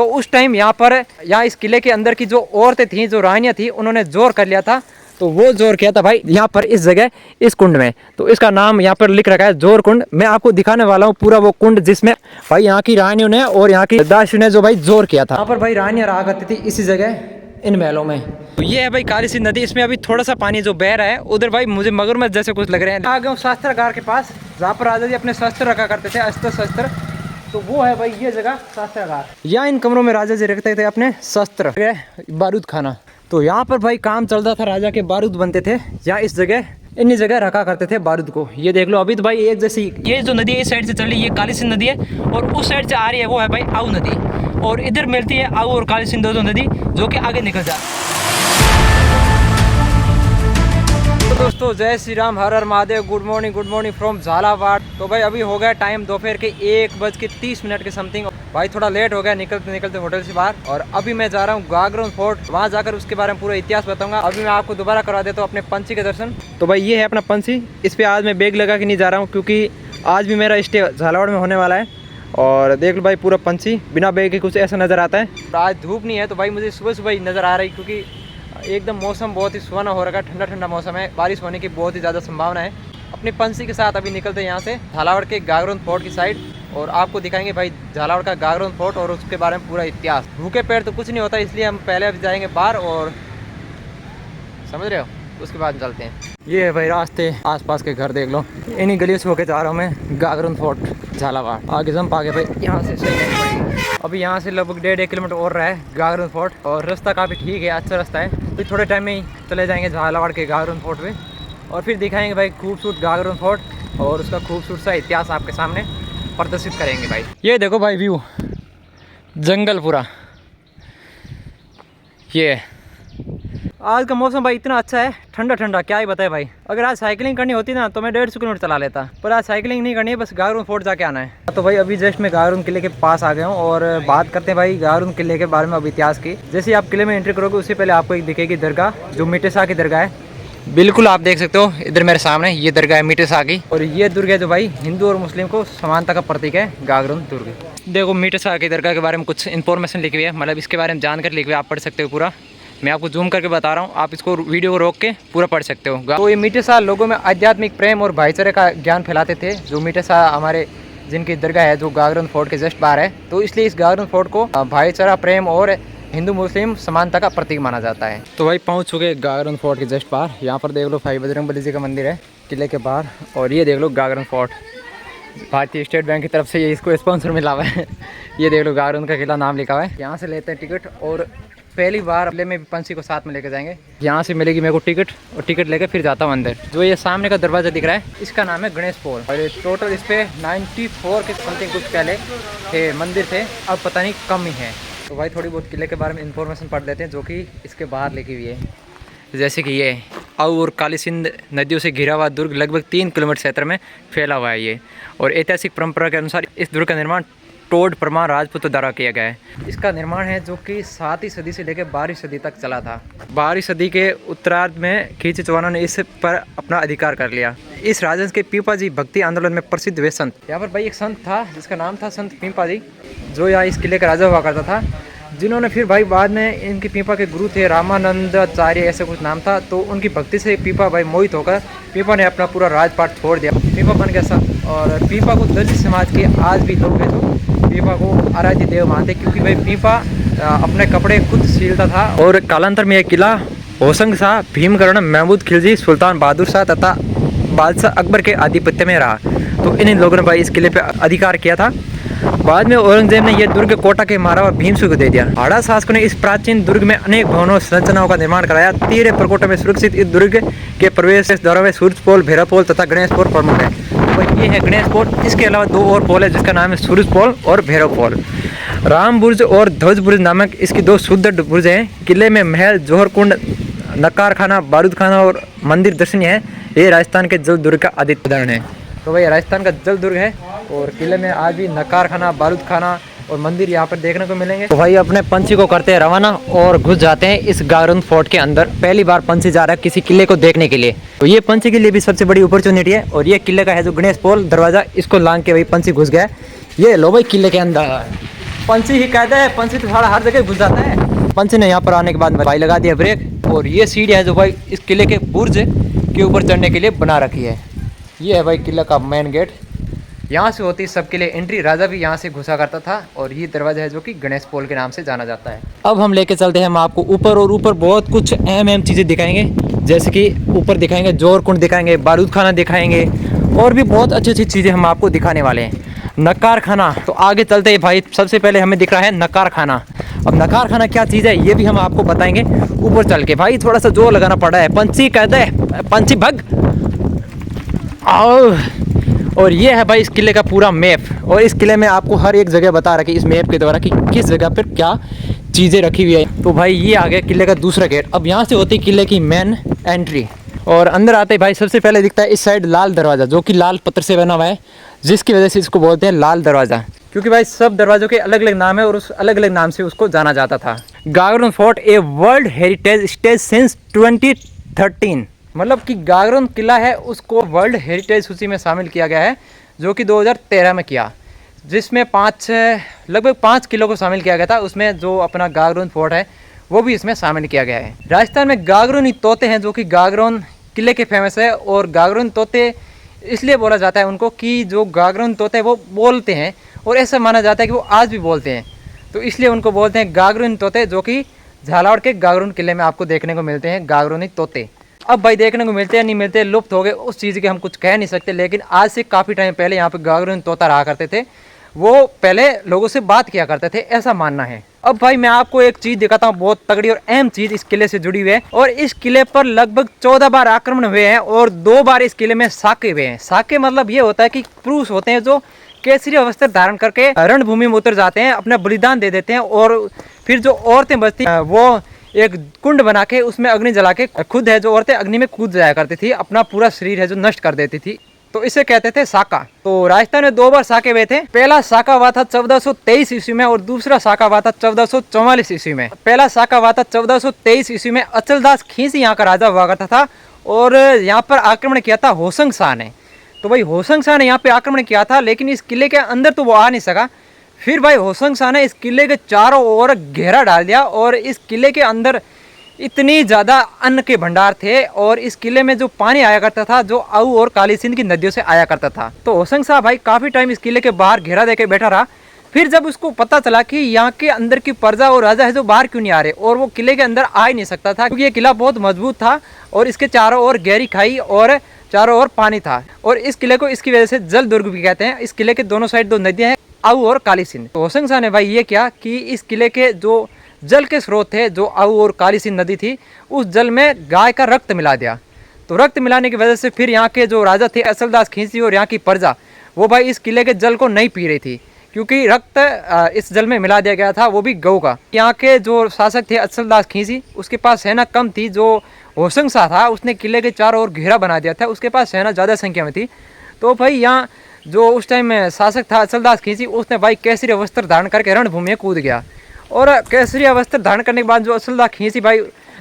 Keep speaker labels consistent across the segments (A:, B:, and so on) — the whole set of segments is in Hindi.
A: उस टाइम यहाँ इस किले के अंदर की जो औरतें थी, जो रानियां थी, उन्होंने जोर कर लिया था। तो वो जोर किया था भाई यहाँ पर इस जगह, इस कुंड में। तो इसका नाम यहाँ पर लिख रखा है जोर कुंड। मैं आपको दिखाने वाला हूँ पूरा वो कुंड जिसमें भाई यहाँ की रानियों ने और यहाँ की दासियों ने जो भाई जोर किया था। यहाँ पर भाई रानियां रहा करती थी इसी जगह, इन महलों में। तो ये है भाई काली सिंध नदी। इसमें अभी थोड़ा सा पानी जो बह रहा है, उधर भाई मुझे मगरमच्छ जैसे कुछ लग रहे हैं। आ गया हूँ शास्त्रागार के पास, जहाँ पर राजा जी अपने शस्त्र रखा करते थे, अस्त्र शस्त्र। तो वो है भाई ये जगह शास्त्रागार। यहाँ इन कमरों में राजा जी रखते थे अपने शस्त्र, बारूद खाना। तो यहाँ पर भाई काम चलता था, राजा के बारूद बनते थे। यहाँ इस जगह इन्हीं जगह रखा करते थे बारूद को। ये देख लो, अभी तो भाई एक जैसी ये जो नदी है इस साइड से चल रही है, ये काली सिंध नदी है, और उस साइड से आ रही है वो है भाई आऊ नदी, और इधर मिलती है आऊ और काली सिंध दो नदी, जो कि आगे निकल जा। तो दोस्तों जय श्री राम, हर हर Mahadev, good morning from Jhalawar. तो भाई अभी हो गया टाइम दोपहर के 1:30 के समथिंग। भाई थोड़ा लेट हो गया निकलते निकलते होटल से बाहर, और अभी मैं जा रहा हूँ गागरोन फोर्ट। वहाँ जाकर उसके बारे में पूरा इतिहास बताऊंगा। अभी मैं आपको दोबारा करा देता हूँ अपने पंछी के दर्शन। तो भाई ये है अपना पंछी। इस पर आज मैं बैग लगा के नहीं जा रहा हूँ, क्योंकि आज भी मेरा स्टे झालावाड़ में होने वाला है। और देख लो भाई पूरा पंछी बिना बैग के कुछ ऐसा नज़र आता है। आज धूप नहीं है तो भाई मुझे सुबह सुबह ही नज़र आ रही, क्योंकि एकदम मौसम बहुत ही सुहाना हो रखा है, ठंडा ठंडा मौसम है, बारिश होने की बहुत ही ज़्यादा संभावना है। अपने पंछी के साथ अभी निकलते हैं यहाँ से झालावाड़ के गागरोन फोर्ट की साइड, और आपको दिखाएंगे भाई झालावाड़ का गागरोन फोर्ट और उसके बारे में पूरा इतिहास। भूखे पेट तो कुछ नहीं होता, इसलिए हम पहले अभी जाएंगे बाहर, और समझ रहे हो, उसके बाद चलते हैं। ये है भाई रास्ते, आसपास के घर देख लो। इन्हीं गलियों से होकर जा रहा हूँ मैं गागरोन फोर्ट झालावाड़। आगे जंप आगे भाई यहाँ से अभी यहाँ से लगभग 1.5 किलोमीटर और रहा है गागरोन फोर्ट, और रास्ता काफ़ी ठीक है, अच्छा रास्ता है। फिर थोड़े टाइम में ही चले जाएंगे झालावाड़ के गागरोन फोर्ट पे, और फिर दिखाएंगे भाई खूबसूरत गागरोन फोर्ट और उसका खूबसूरत सा इतिहास आपके सामने प्रदर्शित करेंगे भाई। ये देखो भाई व्यू, जंगल पूरा। ये आज का मौसम भाई इतना अच्छा है, ठंडा ठंडा, क्या ही बताए भाई। अगर आज साइकिलिंग करनी होती ना तो मैं 150 किलोमीटर चला लेता, पर आज साइकिलिंग नहीं करनी है, बस गागरोन फोर्ट जाके आना है। तो भाई अभी जस्ट मैं गागरोन किले के पास आ गया हूँ, और बात करते हैं भाई गागरोन किले के बारे में, अब इतिहास की। जैसे आप किले में एंट्री करोगे उससे पहले आपको एक दिखेगी दरगाह, जो मीठे शाह की दरगाह है। बिल्कुल आप देख सकते हो इधर मेरे सामने, ये दरगाह है मीठे शाह की। और ये दुर्ग है जो भाई हिंदू और मुस्लिम को समानता का प्रतीक है, गागरोन दुर्ग। देखो मीठे शाह की दरगाह के बारे में कुछ इन्फॉर्मेशन लिखी हुई है, मतलब इसके बारे में जानकारी लिखी हुई है, आप पढ़ सकते हो पूरा। मैं आपको जूम करके बता रहा हूँ, आप इसको वीडियो को रोक के पूरा पढ़ सकते हो। तो ये मीठे शाह लोगों में आध्यात्मिक प्रेम और भाईचारे का ज्ञान फैलाते थे। जो मीठे शाह हमारे जिनकी दरगाह है जो गागरोन फोर्ट के जस्ट बाहर है, तो इसलिए इस गागरोन फोर्ट को भाईचारा, प्रेम और हिंदू मुस्लिम समानता का प्रतीक माना जाता है। तो भाई पहुँच चुके गागरोन फोर्ट के जस्ट बाहर। यहाँ पर देख लो भाई बजरंगबली जी का मंदिर है किले के बाहर, और ये देख लो गागरोन फोर्ट, भारतीय स्टेट बैंक की तरफ से ये इसको स्पॉन्सर मिला हुआ है। ये देख लो गागरोन का किला नाम लिखा हुआ है। यहाँ से लेते हैं टिकट, और पहली बार किले में भी पंछी को साथ में लेकर जाएंगे। यहाँ से मिलेगी मेरे को टिकट, और टिकट लेकर फिर जाता हूँ अंदर। जो ये सामने का दरवाज़ा दिख रहा है इसका नाम है गणेश पोल, और टोटल इस पे 94 के समथिंग कुछ पहले थे मंदिर थे, अब पता नहीं कम ही है। तो भाई थोड़ी बहुत किले के बारे में इंफॉर्मेशन पढ़ लेते हैं, जो कि इसके बाहर लिखी हुई है। जैसे कि ये आऊ और काली सिंध नदियों से घिरा हुआ दुर्ग लगभग 3 किलोमीटर क्षेत्र में फैला हुआ है ये, और ऐतिहासिक परंपरा के अनुसार इस दुर्ग का निर्माण टोड परमार राजपूतों द्वारा किया गया है। इसका निर्माण है जो कि 7वीं सदी से लेकर 12वीं सदी तक चला था। 12वीं सदी के उत्तरार्ध में खिलजी चौहानों ने इस पर अपना अधिकार कर लिया। इस राजवंश के पीपा जी भक्ति आंदोलन में प्रसिद्ध वे संत। यहाँ पर भाई एक संत था जिसका नाम था संत पीपा जी, जो यहाँ इस किले का राजा हुआ करता था, जिन्होंने फिर भाई बाद में इनके पीपा के गुरु थे रामानंदाचार्य, ऐसे कुछ नाम था। तो उनकी भक्ति से पीपा भाई मोहित होकर पीपा ने अपना पूरा राजपाट छोड़ दिया, पीपा बन गया संत। और पीपा को दलित समाज के आज भी लोग हैं जो पीपा को आराध्य देव मानते, क्योंकि भाई पीपा अपने कपड़े खुद सीलता था। और कालांतर में यह किला होशंग शाह, भीमकर्ण, महमूद खिलजी, सुल्तान बहादुर शाह तथा बादशाह अकबर के आधिपत्य में रहा। तो इन लोगों ने भाई इस किले पर अधिकार किया था। बाद में औरंगजेब ने यह दुर्ग कोटा के महाराजा भीमसिंह को दे दिया। हाड़ा शासकों ने इस प्राचीन दुर्ग में अनेक भवनों संरचनाओं का निर्माण कराया। 13 प्रकोष्ठों में सुरक्षित इस दुर्ग के प्रवेश द्वारों में सूर्य पोल, भैरव पोल तथा गणेश पोल प्रमुख है। तो ये है गणेश पोल। इसके अलावा 2 और पोल है जिसका नाम है सूर्य पोल और भैरव पोल। राम बुर्ज और ध्वज बुर्ज नामक इसकी 2 सुदृढ़ बुर्ज हैं। किले में महल, जौहर कुंड, नक्कार खाना, बारूद खाना और मंदिर दर्शनीय है। ये राजस्थान के जल दुर्ग का अधिक उदाहरण है। तो भाई राजस्थान का जल दुर्ग है, और किले में आज भी नक्कार खाना, बारूद खाना और मंदिर यहाँ पर देखने को मिलेंगे। तो भाई अपने पंछी को करते हैं रवाना और घुस जाते हैं इस गागरोन फोर्ट के अंदर। पहली बार पंछी जा रहा है किसी किले को देखने के लिए, तो ये पंछी के लिए भी सबसे बड़ी अपॉर्चुनिटी है। और ये किले का है जो गणेश पोल दरवाजा, इसको लांग के भाई पंछी घुस गया। ये लो भाई किले के अंदर। पंछी ही कहते हैं, पंछी तो सारा हर जगह घुस जाता है। पंछी ने यहाँ पर आने के बाद भाई लगा दिया ब्रेक, और ये सीढ़ी है जो भाई इस किले के बुर्ज के ऊपर चढ़ने के लिए बना रखी है। ये है भाई किला का मेन गेट, यहाँ से होती सब किले एंट्री, राजा भी यहाँ से घुसा करता था। और ये दरवाजा है जो कि गणेश पोल के नाम से जाना जाता है। अब हम लेके चलते हैं हम आपको ऊपर, और ऊपर बहुत कुछ अहम चीज़ें दिखाएंगे, जैसे कि ऊपर दिखाएंगे जोर कुंड दिखाएंगे, बारूद खाना दिखाएंगे, और भी बहुत अच्छी अच्छी चीज़ें हम आपको दिखाने वाले हैं। नकार खाना, तो आगे चलते ही भाई सबसे पहले हमें दिख रहा है नकार खाना। अब नकार खाना क्या चीज़ है ये भी हम आपको बताएंगे ऊपर चल के। भाई थोड़ा सा जोर लगाना पड़ रहा है, पंछी कहते हैं, पंछी भग आओ। और ये है भाई इस किले का पूरा मैप, और इस किले में आपको हर एक जगह बता रखी इस मैप के द्वारा कि किस जगह पर क्या चीज़ें रखी हुई है। तो भाई ये आ गया किले का दूसरा गेट। अब यहाँ से होती किले की मेन एंट्री, और अंदर आते ही भाई सबसे पहले दिखता है इस साइड लाल दरवाज़ा, जो कि लाल पत्थर से बना हुआ है, जिसकी वजह से इसको बोलते हैं लाल दरवाज़ा, क्योंकि भाई सब दरवाज़ों के अलग अलग नाम है और उस अलग अलग नाम से उसको जाना जाता था। गागरुन fort a world heritage stage since 2013, मतलब कि गागरुन किला है उसको वर्ल्ड हेरिटेज सूची में शामिल किया गया है, जो कि 2013 में किया, जिसमें लगभग 5 किलो को शामिल किया गया था। उसमें जो अपना गागरुन फोर्ट है वो भी इसमें शामिल किया गया है। राजस्थान में गागरुनी तोते हैं जो कि गागरुन किले के फेमस है, और गागरुन तोते इसलिए बोला जाता है उनको कि जो गागरुन तोते वो बोलते हैं, और ऐसा माना जाता है कि वो आज भी बोलते हैं, तो इसलिए उनको बोलते हैं गागरुन तोते, जो कि झालावाड़ के गागरुन किले में आपको देखने को मिलते हैं गागरुनी तोते। अब भाई देखने को मिलते हैं नहीं मिलते, लुप्त हो गए, उस चीज़ के हम कुछ कह नहीं सकते, लेकिन आज से काफ़ी टाइम पहले यहाँ पे गागरुन तोता रहा करते थे, वो पहले लोगों से बात किया करते थे, ऐसा मानना है। अब भाई मैं आपको एक चीज़ दिखाता हूँ, बहुत तगड़ी और अहम चीज़ इस किले से जुड़ी हुई है, और इस किले पर लगभग 14 बार आक्रमण हुए हैं, और 2 बार इस किले में साके हुए हैं। साके मतलब ये होता है कि पुरुष होते हैं जो केसरी वस्त्र धारण करके रणभूमि में उतर जाते हैं, अपना बलिदान दे देते हैं, और फिर जो औरतें बचती हैं वो एक कुंड बना के उसमें अग्नि जला के, खुद है जो औरतें अग्नि में कूद जाया करती थी, अपना पूरा शरीर है जो नष्ट कर देती थी, तो इसे कहते थे साका। तो राजस्थान में 2 बार साके हुए थे। पहला साका हुआ था 1423 ईस्वी में, और दूसरा साका हुआ था 1444 ईस्वी में। पहला साका हुआ था 1423 ईस्वी में। अचलदास खींसी यहाँ का राजा हुआ करता था, और यहाँ पर आक्रमण किया था होसंग शाह ने। तो भाई होसंग शाह ने यहाँ पे आक्रमण किया था, लेकिन इस किले के अंदर तो वो आ नहीं सका। फिर भाई होसंग शाह ने इस किले के चारों ओर घेरा डाल दिया, और इस किले के अंदर इतनी ज़्यादा अन्न के भंडार थे, और इस किले में जो पानी आया करता था जो आऊ और काली सिंध की नदियों से आया करता था। तो होसंग शाह भाई काफ़ी टाइम इस किले के बाहर घेरा देके बैठा रहा। फिर जब उसको पता चला कि यहाँ के अंदर की प्रजा और राजा है जो बाहर क्यों नहीं आ रहे, और वो किले के अंदर आ ही नहीं सकता था, क्योंकि ये किला बहुत मजबूत था, और इसके चारों ओर गहरी खाई और चारों ओर पानी था, और इस किले को इसकी वजह से जल दुर्ग भी कहते हैं। इस किले के दोनों साइड 2 नदियाँ हैं, आऊ और काली सिंध। तो होसंग शाह ने भाई ये किया कि इस किले के जो जल के स्रोत थे, जो आऊ और काली सिंध नदी थी, उस जल में गाय का रक्त मिला दिया। तो रक्त मिलाने की वजह से फिर यहाँ के जो राजा थे अचलदास खींसी और यहाँ की प्रजा, वो भाई इस किले के जल को नहीं पी रही थी, क्योंकि रक्त इस जल में मिला दिया गया था, वो भी गऊ का। यहाँ के जो शासक थे अचलदास खींसी, उसके पास सेना कम थी। जो होसंग शाह था उसने किले के चारों ओर घेरा बना दिया था, उसके पास सेना ज़्यादा संख्या में थी। तो भाई यहाँ जो उस टाइम में शासक था अचलदास खींसी, उसने भाई केसरी वस्त्र धारण करके रणभूमि में कूद गया, और केसरी वस्त्र धारण करने के बाद जो अचलदास खींसी भाई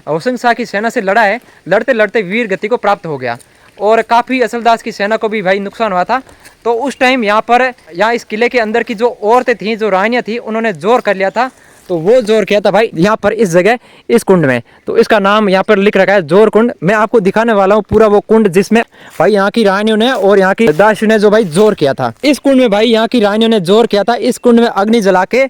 A: होसंग शाह की सेना से लड़ा है, लड़ते लड़ते वीर गति को प्राप्त हो गया, और काफ़ी अचलदास की सेना को भी भाई नुकसान हुआ था। तो उस टाइम यहाँ इस किले के अंदर की जो औरतें थीं, जो रानियाँ थीं, उन्होंने जोर कर लिया था। तो वो जोर किया था भाई यहाँ पर इस जगह, इस कुंड में। तो इसका नाम यहाँ पर लिख रखा है जोर कुंड। मैं आपको दिखाने वाला हूँ पूरा वो कुंड, जिसमें भाई यहाँ की रानियों ने और यहाँ की दासियों ने जो भाई जोर किया था। इस कुंड में भाई यहाँ की रानियों ने जोर किया था, इस कुंड में अग्नि जला के।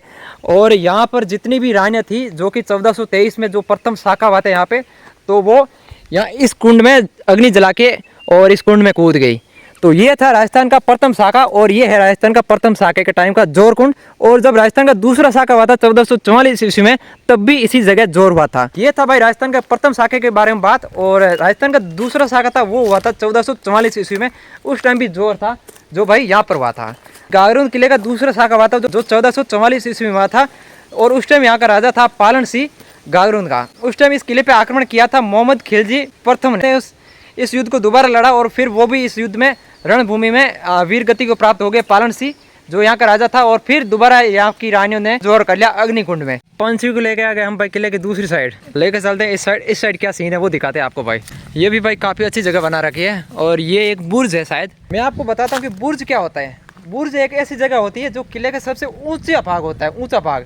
A: और यहाँ पर जितनी भी रानियाँ थी, जो कि 1423 में जो प्रथम शाखा हुआ था यहाँ पे, तो वो यहाँ इस कुंड में अग्नि जला के और इस कुंड में कूद गई। तो ये था राजस्थान का प्रथम शाखा, और ये है राजस्थान का प्रथम शाखा के टाइम का जोर कुंड। और जब राजस्थान का दूसरा शाखा हुआ था 1444 ईस्वी में, तब भी इसी जगह जोर हुआ था। ये था भाई राजस्थान का प्रथम शाखा के बारे में बात। और राजस्थान का दूसरा शाखा था वो हुआ था 1444 ईस्वी में, उस टाइम भी जोर था जो भाई यहाँ पर हुआ था। गागरुन किले का दूसरा शाखा हुआ था जो 1444 ईस्वी में हुआ था, और उस टाइम यहाँ का राजा था पालन सिंह गागरुन का। उस टाइम इस किले पे आक्रमण किया था मोहम्मद खिलजी प्रथम ने। इस युद्ध को दोबारा लड़ा, और फिर वो भी इस युद्ध में रणभूमि में वीर गति को प्राप्त हो गए पालन सिंह, जो यहाँ का राजा था। और फिर दोबारा यहाँ की रानियों ने जोर कर लिया अग्निकुंड में। पंछी को लेके आ गए हम भाई किले की दूसरी साइड, लेके चलते हैं इस साइड क्या सीन है वो दिखाते हैं आपको भाई। ये भी भाई काफ़ी अच्छी जगह बना रखी है, और ये एक बुर्ज है शायद। मैं आपको बताता हूँ कि बुर्ज क्या होता है। बुर्ज एक ऐसी जगह होती है जो किले का सबसे ऊंचा भाग होता है, ऊंचा भाग।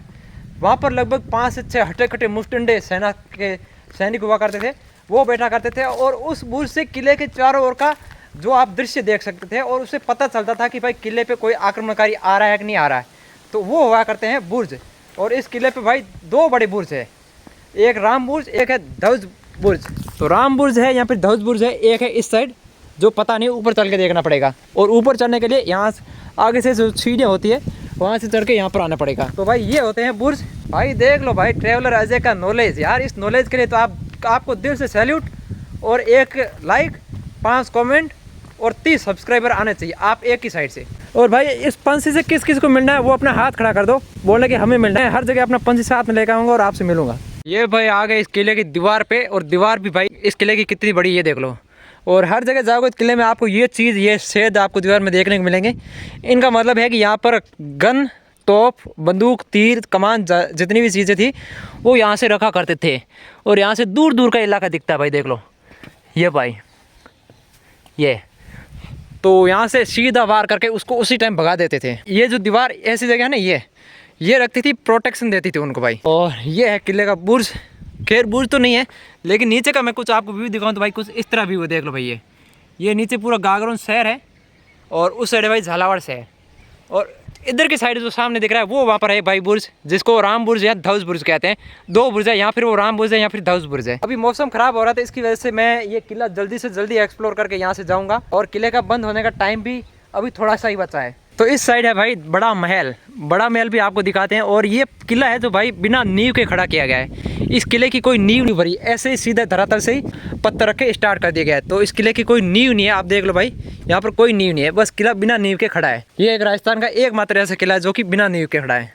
A: वहाँ पर लगभग 5 से 6 हटे कटे मुस्टंडे सेना के सैनिक हुआ करते थे, वो बैठा करते थे। और उस बुर्ज से किले के चारों ओर का जो आप दृश्य देख सकते थे और उससे पता चलता था कि भाई किले पे कोई आक्रमणकारी आ रहा है कि नहीं आ रहा है। तो वो हुआ करते हैं बुर्ज। और इस किले पे भाई 2 बड़े बुर्ज है, एक राम बुर्ज, एक है ध्वज बुर्ज। तो राम बुर्ज है यहाँ पे, ध्वज बुर्ज है, एक है इस साइड जो पता नहीं, ऊपर चल के देखना पड़ेगा। और ऊपर चढ़ने के लिए यहाँ आगे से जो सीढ़ियाँ होती है वहाँ से चढ़ के यहाँ पर आना पड़ेगा। तो भाई ये होते हैं बुर्ज। भाई देख लो भाई ट्रैवलर अजय का नॉलेज यार, इस नॉलेज के लिए तो आपको दिल से सैल्यूट। और 1 लाइक, 5 कमेंट और 30 सब्सक्राइबर आने चाहिए आप एक ही साइड से। और भाई इस पंछी से किस किस को मिलना है वो अपना हाथ खड़ा कर दो, बोलने कि हमें मिलना है। हर जगह अपना पंछी साथ में लेकर आऊँगा और आपसे मिलूंगा। ये भाई आ गए इस किले की दीवार पे, और दीवार भी भाई इस किले की कितनी बड़ी ये देख लो। और हर जगह जाओगे इस किले में आपको ये चीज़, ये छेद आपको दीवार में देखने को मिलेंगे। इनका मतलब है कि यहाँ पर गन, तोप, बंदूक, तीर, कमान, जितनी भी चीज़ें थी वो यहाँ से रखा करते थे। और यहाँ से दूर दूर का इलाका दिखता है भाई, देख लो ये भाई, ये तो यहाँ से सीधा वार करके उसको उसी टाइम भगा देते थे। ये जो दीवार ऐसी जगह है ना, ये रखती थी, प्रोटेक्शन देती थी उनको भाई। और ये है किले का बुर्ज। खैर बुर्ज तो नहीं है, लेकिन नीचे का मैं कुछ आपको व्यू दिखाऊं तो भाई कुछ इस तरह व्यू देख लो भाई। ये नीचे पूरा गागरोन शहर है और उस साइड है भाई झालावाड़ शहर। और इधर की साइड जो सामने दिख रहा है वो वहाँ पर है भाई बुर्ज, जिसको राम बुर्ज या ध्वज बुर्ज कहते हैं। 2 बुर्ज है, या फिर वो राम बुर्ज है या फिर ध्वज बुर्ज है। अभी मौसम खराब हो रहा था, इसकी वजह से मैं ये किला जल्दी से जल्दी एक्सप्लोर करके यहाँ से जाऊँगा। और किले का बंद होने का टाइम भी अभी थोड़ा सा ही बचा है। तो इस साइड है भाई बड़ा महल, बड़ा महल भी आपको दिखाते हैं। और ये किला है जो भाई बिना नींव के खड़ा किया गया है। इस किले की कोई नींव नहीं भरी, ऐसे ही सीधे धरातल से ही पत्थर रख के स्टार्ट कर दिया गया है। तो इस किले की कोई नींव नहीं है, आप देख लो भाई यहाँ पर कोई नींव नहीं है, बस किला बिना नींव के खड़ा है। ये एक राजस्थान का एकमात्र ऐसा किला है जो कि बिना नींव के खड़ा है।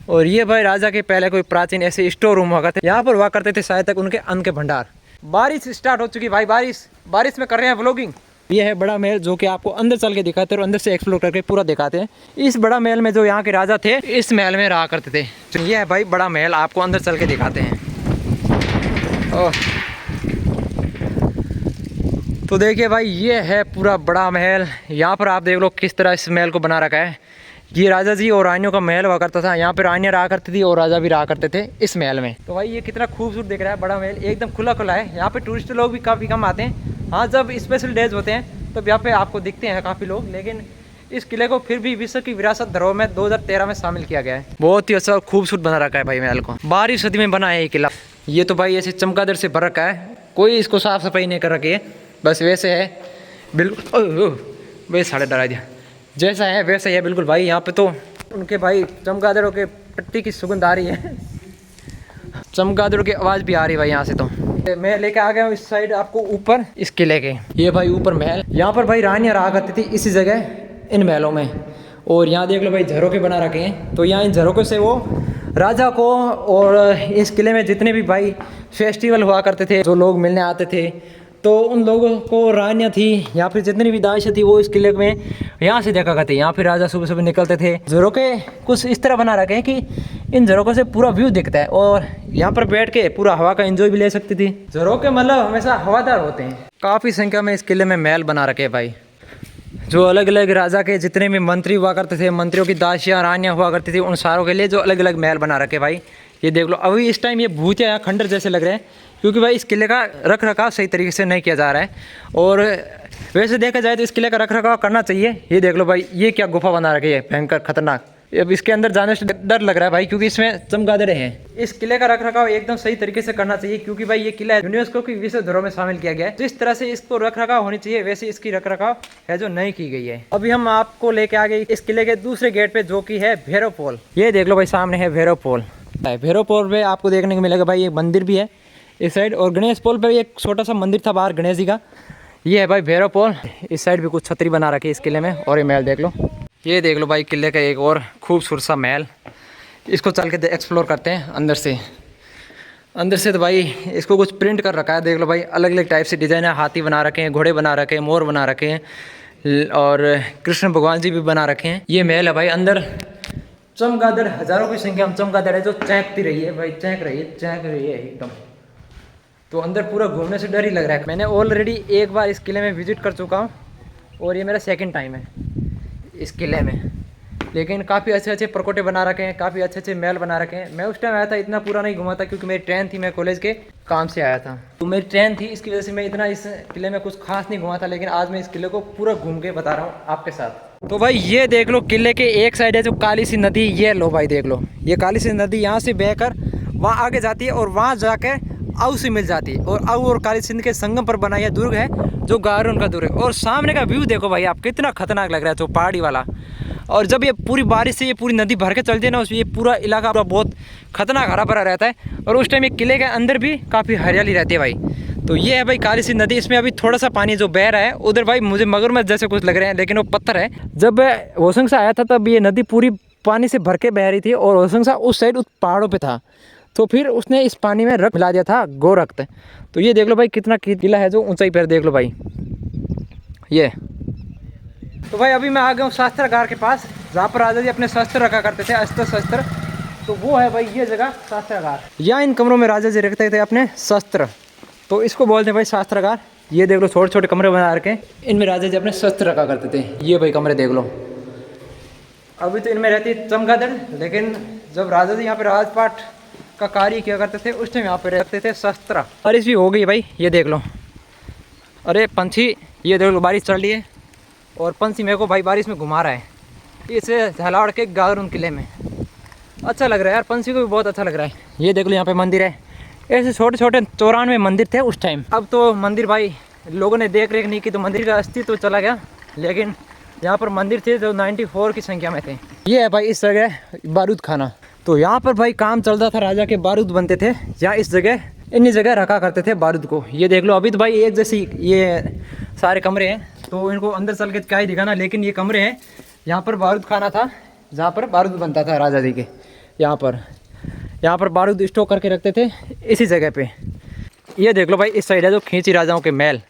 A: और ये भाई राजा के पहले कोई प्राचीन ऐसे स्टोर रूम हुआ करते, यहाँ पर हुआ करते थे शायद तक उनके अन्न के भंडार। बारिश स्टार्ट हो चुकी भाई, बारिश में कर रहे हैं व्लॉगिंग। ये है बड़ा महल जो कि आपको अंदर चल के दिखाते हैं और अंदर से एक्सप्लोर करके पूरा दिखाते हैं। इस बड़ा महल में जो यहाँ के राजा थे इस महल में रहा करते थे। तो ये है भाई बड़ा महल, आपको अंदर चल के दिखाते हैं। ओह तो देखिए भाई ये है पूरा बड़ा महल। यहाँ पर आप देख लो किस तरह इस महल को बना रखा है। ये राजा जी और रानियों का महल हुआ करता था, यहाँ पे रानियाँ रहा करती थी और राजा भी रहा करते थे इस महल में। तो भाई ये कितना खूबसूरत दिख रहा है, बड़ा महल एकदम खुला खुला है। यहाँ पे टूरिस्ट लोग भी काफ़ी कम आते हैं। हाँ जब स्पेशल डेज होते हैं तब यहाँ पे आपको दिखते हैं काफ़ी लोग, लेकिन इस किले को फिर भी विश्व की विरासत धरोहर में 2013 में शामिल किया गया है। बहुत ही अच्छा और खूबसूरत बना रखा है भाई महल को, 12वीं सदी में बना है ये किला। ये तो भाई ऐसे चमगादड़ से भर रखा है, कोई इसको साफ सफाई नहीं कर रखी है, बस वैसे है बिल्कुल। वैसे साढ़े डरा दिया, जैसा है वैसा ही है बिल्कुल भाई। यहाँ पे तो उनके भाई चमगादड़ों के पट्टी की सुगंध आ रही है, चमगादड़ों की आवाज़ भी आ रही है भाई यहाँ से। तो मैं लेके आ गया हूँ इस साइड आपको ऊपर इस किले के। ये भाई ऊपर महल, यहाँ पर भाई रानियाँ रहा करती थी इसी जगह इन महलों में। और यहाँ देख लो भाई झरोके बना रखे हैं, तो यहाँ इन झरोकों से वो राजा को और इस किले में जितने भी भाई फेस्टिवल हुआ करते थे, जो लोग मिलने आते थे, तो उन लोगों को रानियाँ थी या फिर जितनी भी दाइशें थी वो इस किले में यहाँ से देखा करते। यहाँ फिर राजा सुबह सुबह निकलते थे। झरोके कुछ इस तरह बना रखे हैं कि इन झरोकों से पूरा व्यू दिखता है और यहाँ पर बैठ के पूरा हवा का एंजॉय भी ले सकती थी। झरोके मतलब हमेशा हवादार होते हैं। काफ़ी संख्या में इस किले में महल बना रखे हैं भाई, जो अलग अलग राजा के जितने भी मंत्री हुआ करते थे, मंत्रियों की दासियाँ रानियाँ हुआ करती थी, उन सारों के लिए जो अलग अलग महल बना रखे भाई। ये देख लो अभी इस टाइम ये भूतिया या खंडर जैसे लग रहे हैं, क्योंकि भाई इस किले का रख रखाव सही तरीके से नहीं किया जा रहा है। और वैसे देखा जाए तो इस किले का रख रखाव करना चाहिए। ये देख लो भाई ये क्या गुफा बना रखी है भयंकर खतरनाक। अब इसके अंदर जाने से डर लग रहा है भाई, क्योंकि इसमें चमगादड़ें हैं। इस किले का रख रखाव एकदम सही तरीके से करना चाहिए, क्योंकि भाई ये किला यूनेस्को की विश्व धरोहर में शामिल किया गया है। जिस तरह से इसको रख रखाव होनी चाहिए वैसे इसकी रख रखाव है जो नहीं की गई है। अभी हम आपको लेके आ गए इस किले के दूसरे गेट पे, जो कि है भैरव पोल। ये देख लो भाई सामने है भैरव पोल। भैरव पोल पे आपको देखने को मिलेगा भाई एक मंदिर भी है इस साइड, और गणेश पोल पे एक छोटा सा मंदिर था बाहर गणेश जी का। ये है भाई भैरव पोल। इस साइड भी कुछ छतरी बना रखी है इस किले में। और ये महल देख लो, ये देख लो भाई किले का एक और खूबसूरत सा महल। इसको चल के एक्सप्लोर करते हैं अंदर से। अंदर से तो भाई इसको कुछ प्रिंट कर रखा है, देख लो भाई अलग अलग टाइप से डिज़ाइन है। हाथी बना रखे हैं, घोड़े बना रखे हैं, मोर बना रखे हैं और कृष्ण भगवान जी भी बना रखे हैं। ये महल है भाई। अंदर चमगादड़ हजारों की संख्या में चमगादड़ है जो चहकती रही है भाई, चहक रही है एकदम। तो अंदर पूरा घूमने से डर ही लग रहा है। मैंने ऑलरेडी एक बार इस किले में विजिट कर चुका हूँ और ये मेरा सेकंड टाइम है। इस किले में। लेकिन काफ़ी अच्छे अच्छे परकोटे बना रखे हैं, काफ़ी अच्छे अच्छे महल बना रखे हैं। मैं उस टाइम आया था, इतना पूरा नहीं घुमा था क्योंकि मेरी ट्रेन थी, मैं कॉलेज के काम से आया था, तो मेरी ट्रेन थी, इसकी वजह से मैं इतना इस किले में कुछ खास नहीं घुमा था। लेकिन आज मैं इस किले को पूरा घूम के बता रहा हूँ आपके साथ। तो भाई ये देख लो, किले के एक साइड है जो काली सी नदी, ये लो भाई देख लो, ये काली सी नदी यहाँ से बहकर वहाँ आगे जाती है और वहाँ जाकर आऊ से मिल जाती है। और आऊ और काली सिंध के संगम पर बना यह दुर्ग है जो गारून का दुर्ग है। और सामने का व्यू देखो भाई आप, कितना खतरनाक लग रहा है जो पहाड़ी वाला। और जब ये पूरी बारिश से ये पूरी नदी भर के चलती है ना, उसमें ये पूरा इलाका बहुत खतरनाक हरा भरा रहता है। और उस टाइम ये किले के अंदर भी काफ़ी हरियाली रहती है भाई। तो ये है भाई काली सी नदी, इसमें अभी थोड़ा सा पानी जो बह रहा है उधर भाई मुझे मगरमच्छ जैसे कुछ लग रहे हैं, लेकिन वो पत्थर है। जब होशंग आया था तब ये नदी पूरी पानी से भर के बह रही थी और होशंग उस साइड उस पहाड़ों पर था, तो फिर उसने इस पानी में रक्त मिला दिया था, गोरक्त। तो ये देख लो भाई कितना किला है जो ऊंचाई पर, देख लो भाई ये। तो भाई अभी मैं आ गया हूँ शास्त्रागार के पास, जहाँ पर राजा जी अपने शस्त्र रखा करते थे, अस्त्र शस्त्र। तो वो है भाई ये जगह शास्त्रागार, या इन कमरों में राजा जी रखते थे अपने शस्त्र, तो इसको बोलते हैं भाई शास्त्रागार। ये देख लो छोटे छोटे कमरे बना रखे, इनमें राजा जी अपने शस्त्र रखा करते थे। ये भाई कमरे देख लो, अभी तो इनमें रहती चमगादड़, लेकिन जब राजा जी यहाँ पे राजपाट का कार्य किया करते थे उस टाइम यहाँ पे रखते थे शस्त्र। बारिश भी हो गई भाई, ये देख लो, अरे पंछी ये देख लो, बारिश चल रही है और पंछी मेरे को भाई बारिश में घुमा रहा है, इसे झलावड़ के गारून किले में। अच्छा लग रहा है यार, पंछी को भी बहुत अच्छा लग रहा है। ये देख लो यहाँ पे मंदिर है, ऐसे छोटे छोटे 94 मंदिर थे उस टाइम। अब तो मंदिर भाई लोगों ने देख रेख नहीं की, तो मंदिर का अस्तित्व तो चला गया। लेकिन यहाँ पर मंदिर थे जो 94 की संख्या में थे। ये है भाई इस जगह बारूद खाना, तो यहाँ पर भाई काम चलता था, राजा के बारूद बनते थे। यहाँ इस जगह इन्हीं जगह रखा करते थे बारूद को। ये देख लो अभी तो भाई एक जैसी ये सारे कमरे हैं, तो इनको अंदर चल के क्या ही दिखाना, लेकिन ये कमरे हैं। यहाँ पर बारूद खाना था जहाँ पर बारूद बनता था राजा जी के। यहाँ पर बारूद स्टॉक करके रखते थे इसी जगह पे। ये देख लो भाई इस साइड है जो खींची राजाओं के महल।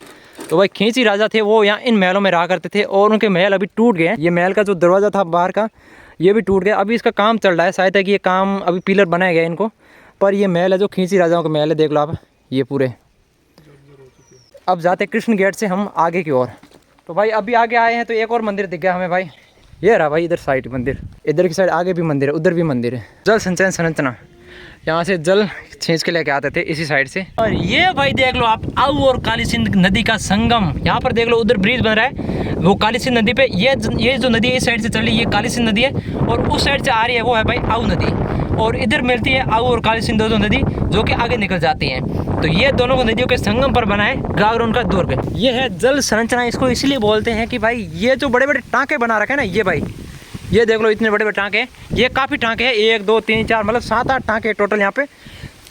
A: तो भाई खींची राजा थे वो यहाँ इन महलों में रहा करते थे, और उनके महल अभी टूट गए हैं। ये महल का जो दरवाज़ा था बाहर का, ये भी टूट गया। अभी इसका काम चल रहा है, शायद है कि ये काम अभी पिलर बनाया गया इनको, पर ये महल है जो खींची राजाओं के महल है, देख लो आप ये पूरे। अब जाते कृष्ण गेट से हम आगे की ओर। तो भाई अभी आगे आए हैं तो एक और मंदिर दिख गया हमें भाई, ये रहा भाई इधर साइड मंदिर, इधर की साइड आगे भी मंदिर है, उधर भी मंदिर है। जल संचयन संरचना, यहाँ से जल खींच के लेके आते थे इसी साइड से। और ये भाई देख लो आप आऊ और काली सिंध नदी का संगम, यहाँ पर देख लो उधर ब्रिज बन रहा है वो काली सिंध नदी पे। ये जो नदी है इस साइड से चल रही है, ये काली सिंध नदी है, और उस साइड से आ रही है वो है भाई आऊ नदी, और इधर मिलती है आऊ और काली सिंध दोनों नदी जो कि आगे निकल जाती हैं। तो ये दोनों को नदियों के संगम पर बना है गारून का दुर्ग। ये है जल संरचना, इसको इसलिए बोलते हैं कि भाई ये जो बड़े बड़े टाँके बना रखे हैं ना, ये भाई ये देख लो इतने बड़े बड़े टाँके हैं, ये काफ़ी टाँके हैं, 1 2 3 4 मतलब 7-8 टाँके टोटल यहाँ पे।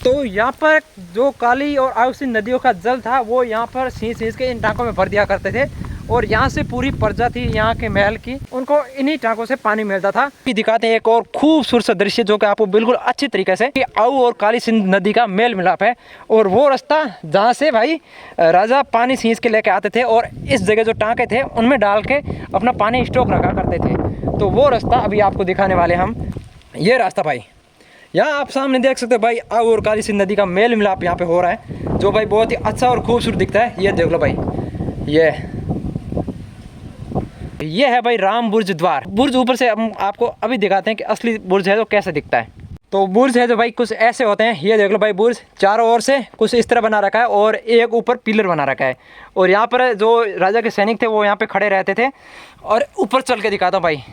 A: तो यहाँ पर जो काली और आऊ सिंध नदियों का जल था वो यहाँ पर सींच के इन टाँकों में भर दिया करते थे, और यहाँ से पूरी प्रजा थी यहाँ के महल की, उनको इन्हीं टाँकों से पानी मिलता था। दिखाते हैं एक और खूबसूरत दृश्य जो कि आपको बिल्कुल अच्छी तरीके से कि आऊ और काली सिंध नदी का मेल मिलाप है, और वो रास्ता जहाँ से भाई राजा पानी सींच के लेके आते थे, और इस जगह जो टाँके थे उनमें डाल के अपना पानी स्टॉक रखा करते थे। तो वो रास्ता अभी आपको दिखाने वाले हम, ये रास्ता भाई यहाँ आप सामने देख सकते हो भाई आऊ और काली सिंध नदी का मेल मिलाप यहाँ पे हो रहा है, जो भाई बहुत ही अच्छा और खूबसूरत दिखता है। ये देख लो भाई ये है भाई राम बुर्ज द्वार। बुर्ज ऊपर से हम आपको अभी दिखाते हैं कि असली बुर्ज है तो कैसा दिखता है। तो बुर्ज है जो भाई कुछ ऐसे होते हैं, ये देख लो भाई बुर्ज चारों ओर से कुछ इस तरह बना रखा है, और एक ऊपर पिलर बना रखा है, और यहाँ पर जो राजा के सैनिक थे वो यहाँ पे खड़े रहते थे। और ऊपर चल के दिखाता हूँ भाई,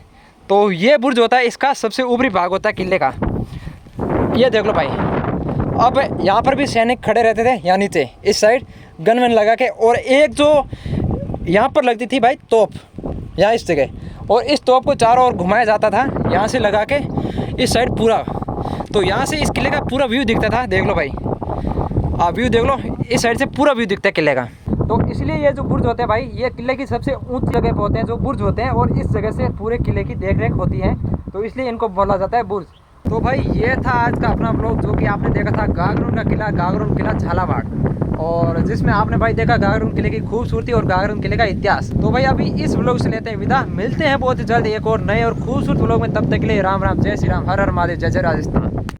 A: तो ये बुर्ज होता है, इसका सबसे ऊपरी भाग होता है किले का। ये देख लो भाई, अब यहाँ पर भी सैनिक खड़े रहते थे, यहाँ नीचे इस साइड गन वन लगा के, और एक जो यहाँ पर लगती थी भाई तोप यहाँ इस जगह, और इस तोप को चारों ओर घुमाया जाता था यहाँ से लगा के इस साइड पूरा। तो यहाँ से इस किले का पूरा व्यू दिखता था, देख लो भाई आप व्यू देख लो, इस साइड से पूरा व्यू दिखता है किले का। तो इसलिए ये जो बुर्ज होते हैं भाई, ये किले की सबसे ऊंची जगह पे होते हैं जो बुर्ज होते हैं, और इस जगह से पूरे किले की देख रेख होती है, तो इसलिए इनको बोला जाता है बुर्ज। तो भाई ये था आज का अपना ब्लॉग, जो कि आपने देखा था गागरून का किला, गागरून किला झालावाड़, और जिसमें आपने भाई देखा गागरून किले की खूबसूरती और गागरून किले का इतिहास। तो भाई अभी इस ब्लॉग से लेते हैं विदा, मिलते हैं बहुत जल्द एक और नए और खूबसूरत ब्लॉग में। तब तक के लिए राम राम, जय श्री राम, हर हर महादेव, जय जय राजस्थान।